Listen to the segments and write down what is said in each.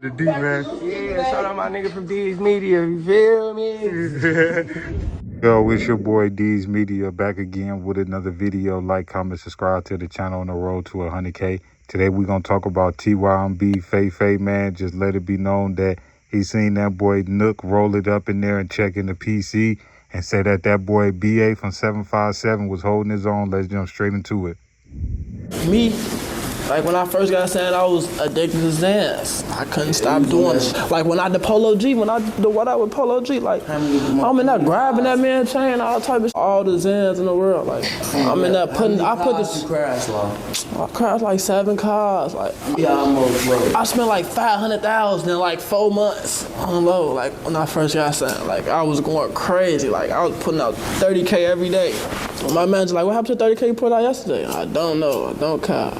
The D, man. Yeah, shout out my nigga from D's Media, you feel me? Yo, it's your boy D's Media back again with another video. Like, comment, subscribe to the channel on the road to 100K. Today we're going to talk about TYMB, Faye, man. Just let it be known that he seen that boy Nook roll it up in there and check in the PC and say that boy BA from 757 was holding his own. Let's jump straight into it. Me, like when I first got signed, I was addicted to Zans. I couldn't stop doing it. Like when I did Polo G, when I did what I with Polo G, like I'm in there grabbing that man chain, all type of all the Zans in the world. Like I'm in there putting, I put this. I crashed like 7 cars. Like I spent like 500,000 in like 4 months on low. Like when I first got signed, like I was going crazy. Like I was putting out 30K every day. My manager like, what happened to 30K you put out yesterday? I don't know. I don't care.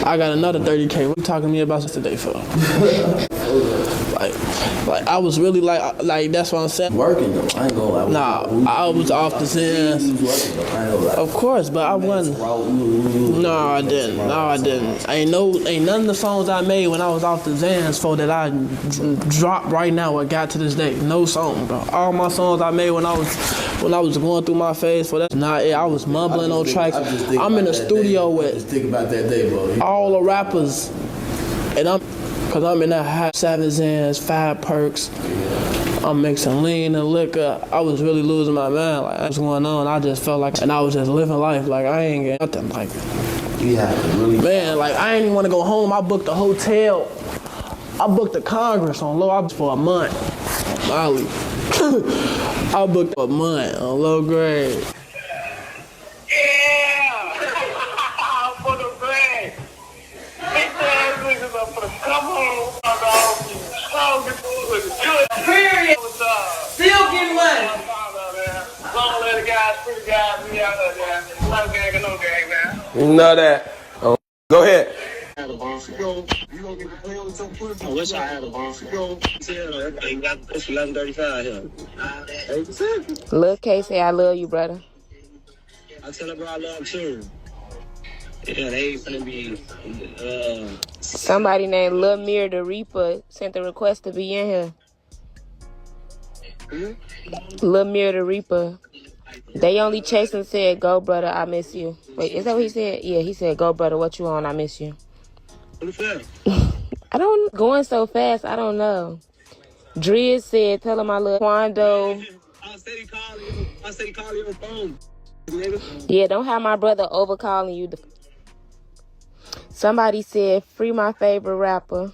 I got another 30K. What you talking to me about today for? like I was really like that's what I'm saying. Working though, I ain't gonna lie. Nah, I was off the Zans. Of course, but I wasn't. No, I didn't. Ain't none of the songs I made when I was off the Zans for that I dropped right now or got to this day. No song, bro. All my songs I made when I was going through my phase for that. Nah, I was mumbling on tracks. I'm in the studio with just think about that day, bro. all the rappers, and cause I'm in that hot 7 Zans, 5 perks. I'm mixing lean and liquor. I was really losing my mind. Like what's going on? I just felt like, and I was just living life. Like I ain't getting nothing. Like man, like I ain't even want to go home. I booked a hotel. I booked a Congress on low. I was for a month. Molly. I booked a month on low grade. Period. Still getting money. Long little guys, pretty guys, we out there, man. No gang or no gang, man. You know that. Oh, go ahead. I wish I had a bomb. You got this 11:35 here. Lil K say I love you, brother. I tell her, bro, I love too. Yeah, they finna be. Somebody named Lil Mir the Reaper sent a request to be in here. Lil Mir the Reaper. They only chased and said, "Go, brother, I miss you." Wait, is that what he said? Yeah, he said, "Go, brother, what you on? I miss you." I don't going so fast. I don't know. Driz said, "Tell him I love Quando." I steady calling you on phone. Yeah, don't have my brother over calling you. Somebody said, "Free my favorite rapper."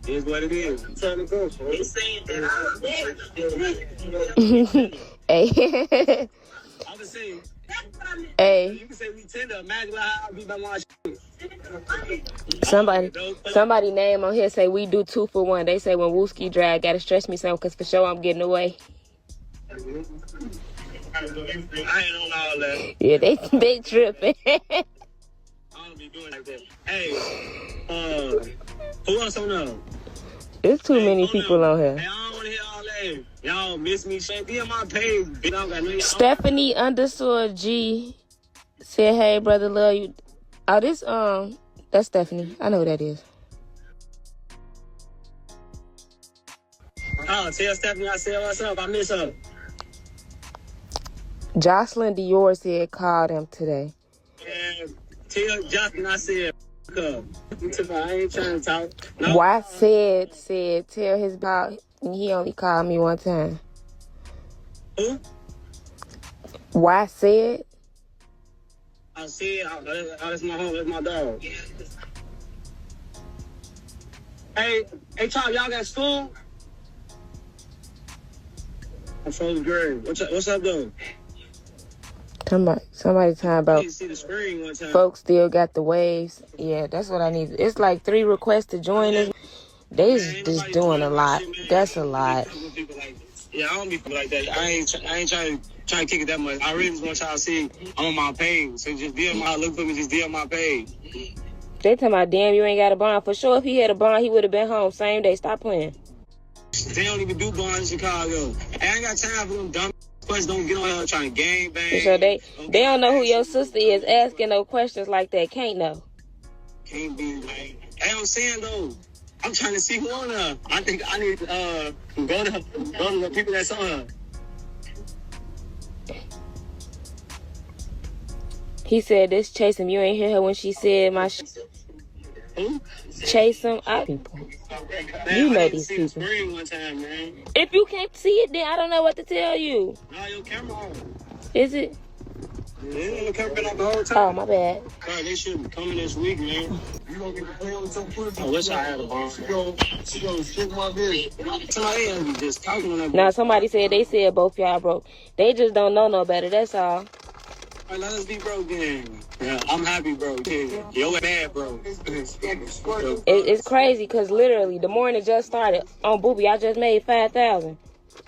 Here's what it is. I'm trying to go. He's saying that Hey. I was saying. Hey. You can say we tender. Imagine how I be by my Somebody name on here say we do 2 for 1. They say when Wooski drag, gotta stretch me some, cause for sure I'm getting away. I ain't on all that. Yeah, they tripping. I don't be doing like that. Hey, who else on there? There's too many people on here. Hey, I don't want to hear all that. Y'all miss me. Be on my page. Stephanie _G said, "Hey, brother, love you." Oh, that's Stephanie. I know who that is. Oh, tell Stephanie I said what's up. I miss her. Jocelyn Dior said called him today. And tell Justin I said, I ain't trying to talk. No. Why said tell his about he only called me one time. Who? Why said? I said, that's my home, that's my dog. Hey, Charles, y'all got school? I'm from the grade. What's up, though? Somebody talking about see the screen one time. Folks still got the waves. Yeah, that's what I need. It's like 3 requests to join us. They just doing a lot. That's a lot. Yeah, I don't be like that. I ain't trying to kick it that much. I really just want y'all to see I'm on my page. So just look for me, just DM my page. They talking about, damn, you ain't got a bond. For sure, if he had a bond, he would have been home same day. Stop playing. They don't even do bonds in Chicago. I ain't got time for them dumb questions. Don't get on here trying to gang bang. So they don't know who your sister is asking no questions like that. Can't know. can't be like. Hey, I'm saying though, I'm trying to see who on her. I think I need to go to the people that's on her. He said this chase him. You ain't hear her when she said my Who? chase him. People. Man, You I know need to these see the people. screen one time, man. If you can't see it, then I don't know what to tell you. Nah, your camera on. Is it? Yeah, the camera been on the whole time. Oh, my bad. God, they should be coming this week, man. You gonna get the play on some pussy? I wish I had a bomb. She gonna shit my bitch. Somebody else be just talking on that. Now, somebody said they said both y'all broke. They just don't know no better. That's all. All right, let us be broke then. Yeah, I'm happy, bro. Yeah. Yo, bad, bro. It's crazy because literally the morning just started. On Booby, I just made 5,000.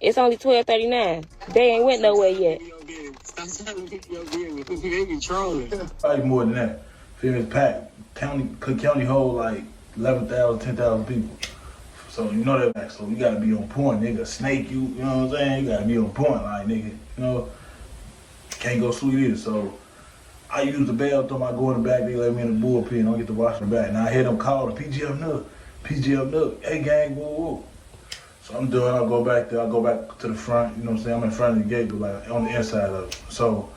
It's only 12:39. They ain't went nowhere yet. Stop telling people your business. They be trolling. Probably more than that. Feel it's packed. Cook County hold like 11,000, 10,000 people. So you know that. So you gotta be on point, nigga. Snake you know what I'm saying? You gotta be on point, like nigga. You know, can't go sweet either. So I use the bell, throw my go in the back, they let me in the bullpen, I don't get to watch the back. Now I hear them call the PGF Nook, hey gang, woo woo. So I'm doing, I'll go back there, I'll go back to the front, you know what I'm saying? I'm in front of the gate, but like on the inside of it. So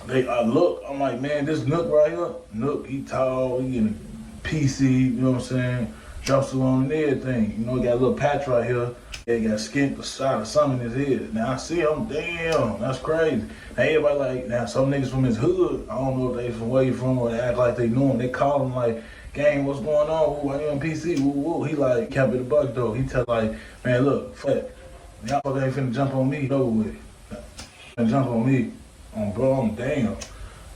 I look, I'm like, man, this Nook right here, Nook, he tall, he in a PC, you know what I'm saying? Jumpsuit on and everything. You know, he got a little patch right here. He got skin the side of something in his head. Now I see him, damn, that's crazy. Now everybody like, now some niggas from his hood, I don't know if they from where you from or they act like they knew him. They call him like, gang, what's going on? Why you on PC? Woo, woo. He like, kept it a buck though. He tell like, man, look, fuck, y'all fucking ain't finna jump on me. No way. Finna jump on me. Bro, I'm damn.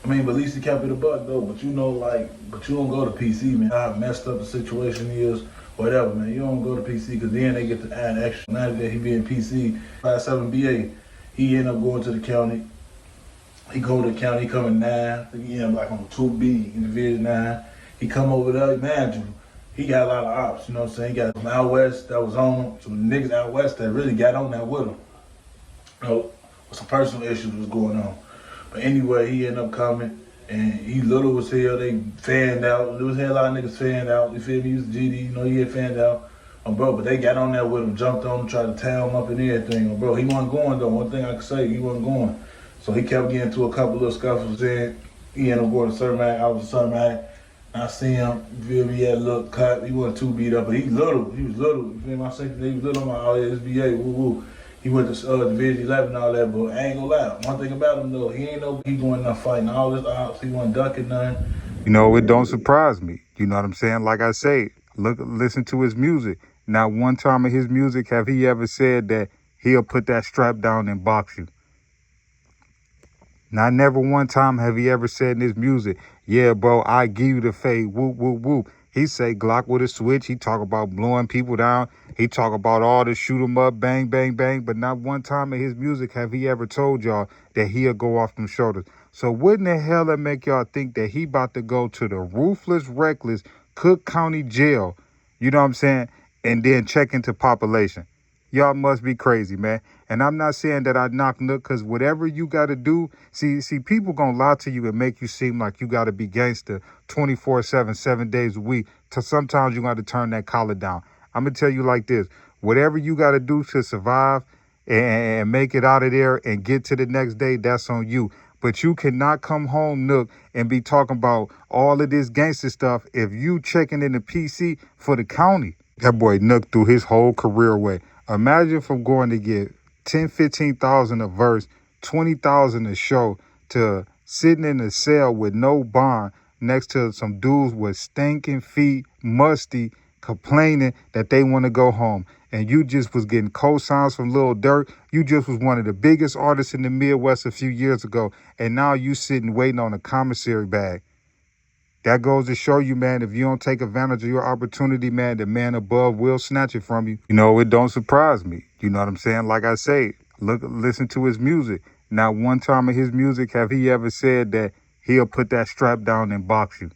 I mean, but at least he kept it a buck though. But you know, like, but you don't go to PC, man. How messed up the situation is, whatever, man. You don't go to PC because then they get to add extra. Now that he be in PC, 5-7 BA, he end up going to the county. He go to the county, he come in 9. He end up like on 2B in Division 9. He come over there, imagine him. He got a lot of ops, you know what I'm saying? He got some out west that was on him, some niggas out west that really got on that with him. You know, some personal issues was going on. But anyway, he ended up coming, and he little as hell. They fanned out. There was a lot of niggas fanned out. You feel me? He was GD, you know, he had fanned out. Bro, but they got on there with him, jumped on him, tried to tie him up and everything. Bro, he wasn't going though. One thing I can say, he wasn't going. So he kept getting into a couple of scuffles in. He ended up going to Cermak. I was a Cermak. I seen him, you feel me? He had a little cut. He wasn't too beat up, but he little. He was little. You feel me? I think he was little. I'm like, oh yeah, SBA, woo woo. He went to Division 11 and all that, but I ain't gonna lie. One thing about him though, he ain't no, he going there fighting all his ops. He wasn't ducking none. You know, it don't surprise me. You know what I'm saying? Like I say, listen to his music. Not one time in his music have he ever said that he'll put that strap down and box you. Not never one time have he ever said in his music, yeah, bro, I give you the fade, whoop, whoop, whoop. He say Glock with a switch. He talk about blowing people down. He talk about all the shoot 'em up, bang, bang, bang. But not one time in his music have he ever told y'all that he'll go off them shoulders. So what in the hell that make y'all think that he about to go to the ruthless, reckless Cook County Jail, you know what I'm saying, and then check into population? Y'all must be crazy, man. And I'm not saying that I knock Nook, because whatever you got to do, see, people going to lie to you and make you seem like you got to be gangster 24/7, 7 days a week. Sometimes you got to turn that collar down. I'm going to tell you like this. Whatever you got to do to survive and make it out of there and get to the next day, that's on you. But you cannot come home, Nook, and be talking about all of this gangster stuff if you checking in the PC for the county. That boy Nook threw his whole career away. Imagine from going to get 10, 15,000 a verse, 20,000 a show, to sitting in a cell with no bond next to some dudes with stinking feet, musty, complaining that they want to go home. And you just was getting cosigns from Lil Durk. You just was one of the biggest artists in the Midwest a few years ago. And now you sitting waiting on a commissary bag. That goes to show you, man, if you don't take advantage of your opportunity, man, the man above will snatch it from you. You know, it don't surprise me. You know what I'm saying? Like I say, listen to his music. Not one time in his music have he ever said that he'll put that strap down and box you.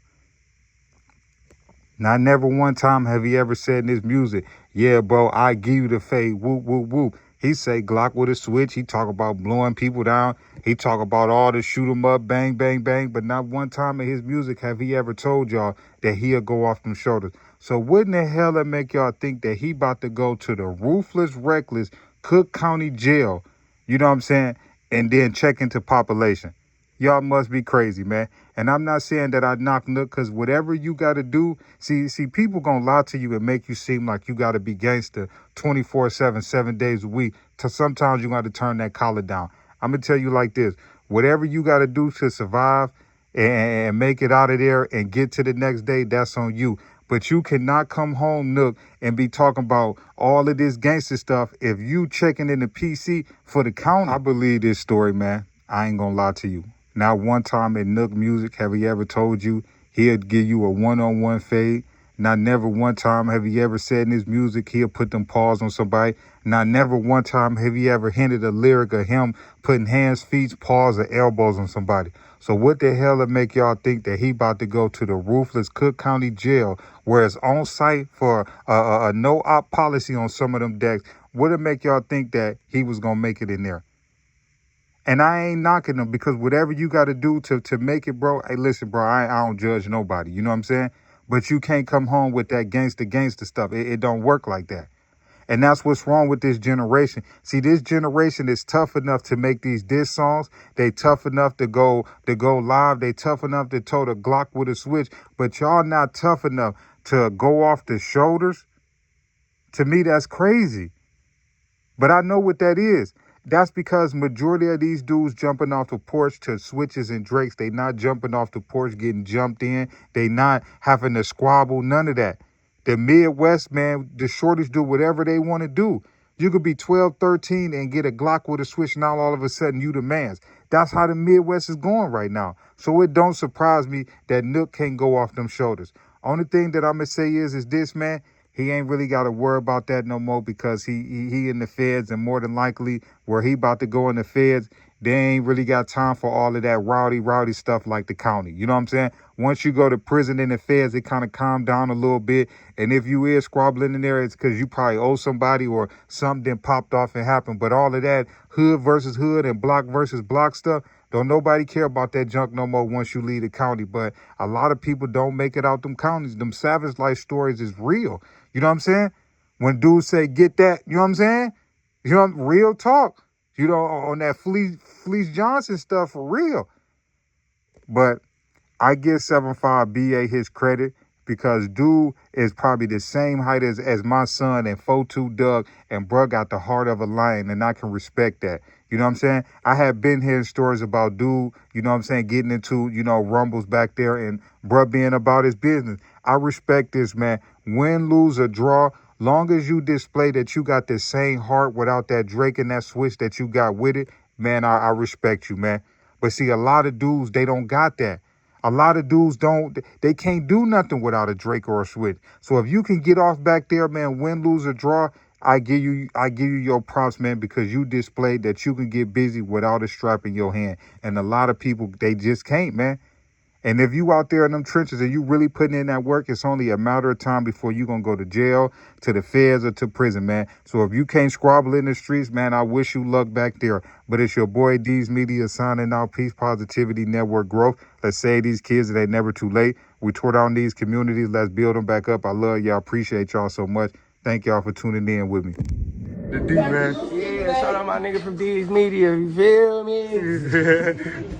Not never one time have he ever said in his music, yeah, bro, I give you the fade, whoop, whoop, whoop. He say Glock with a switch. He talk about blowing people down. He talk about all the shoot 'em up, bang, bang, bang. But not one time in his music have he ever told y'all that he'll go off them shoulders. So what in the hell that make y'all think that he about to go to the ruthless, reckless Cook County jail, you know what I'm saying, and then check into population? Y'all must be crazy, man. And I'm not saying that I knock Nook, because whatever you got to do, see, people going to lie to you and make you seem like you got to be gangster 24/7, 7 days a week. Sometimes you got to turn that collar down. I'm going to tell you like this. Whatever you got to do to survive and make it out of there and get to the next day, that's on you. But you cannot come home, Nook, and be talking about all of this gangster stuff if you checking in the PC for the count. I believe this story, man. I ain't going to lie to you. Not one time in Nook music have he ever told you he'll give you a one-on-one fade. Not never one time have he ever said in his music he'll put them paws on somebody. Not never one time have he ever hinted a lyric of him putting hands, feet, paws, or elbows on somebody. So what the hell would make y'all think that he about to go to the ruthless Cook County jail where it's on site for a no-op policy on some of them decks? What would make y'all think that he was going to make it in there? And I ain't knocking them, because whatever you got to do to make it, bro. Hey, listen, bro, I don't judge nobody. You know what I'm saying? But you can't come home with that gangster stuff. It don't work like that. And that's what's wrong with this generation. See, this generation is tough enough to make these diss songs. They tough enough to go live. They tough enough to tote a Glock with a switch. But y'all not tough enough to go off the shoulders. To me, that's crazy. But I know what that is. That's because majority of these dudes jumping off the porch to switches and drakes, they not jumping off the porch getting jumped in. They not having to squabble, none of that. The Midwest, man, the shorties do whatever they want to do. You could be 12, 13 and get a Glock with a switch, now all of a sudden you the mans. That's how the Midwest is going right now. So it don't surprise me that Nook can't go off them shoulders. Only thing that I'm going to say is this, man. He ain't really got to worry about that no more, because he in the feds, and more than likely where he about to go in the feds, they ain't really got time for all of that rowdy stuff like the county. You know what I'm saying? Once you go to prison in the feds, it kind of calm down a little bit. And if you is squabbling in there, it's because you probably owe somebody or something popped off and happened. But all of that hood versus hood and block versus block stuff, don't nobody care about that junk no more once you leave the county. But a lot of people don't make it out them counties. Them savage life stories is real. You know what I'm saying? When dudes say, get that, you know what I'm saying? You know, real talk. You know, on that Fleece Johnson stuff, for real. But I give 7'5" BA his credit, because dude is probably the same height as my son and 4'2" Doug, and bruh got the heart of a lion, and I can respect that. You know what I'm saying? I have been hearing stories about dude, you know what I'm saying, getting into, rumbles back there, and bruh being about his business. I respect this, man. Win, lose, or draw, long as you display that you got the same heart without that Drake and that switch that you got with it, man, I respect you, man. But see, a lot of dudes, they don't got that. A lot of dudes they can't do nothing without a Drake or a switch. So if you can get off back there, man, win, lose, or draw, I give you your props, man, because you displayed that you can get busy without a strap in your hand. And a lot of people, they just can't, man. And if you out there in them trenches and you really putting in that work, it's only a matter of time before you're going to go to jail, to the feds, or to prison, man. So if you can't squabble in the streets, man, I wish you luck back there. But it's your boy D's Media signing out. Peace, positivity, network growth. Let's save these kids. It ain't never too late. We tore down these communities. Let's build them back up. I love y'all. Appreciate y'all so much. Thank y'all for tuning in with me. The D, man. Yeah, shout out my nigga from D's Media. You feel me?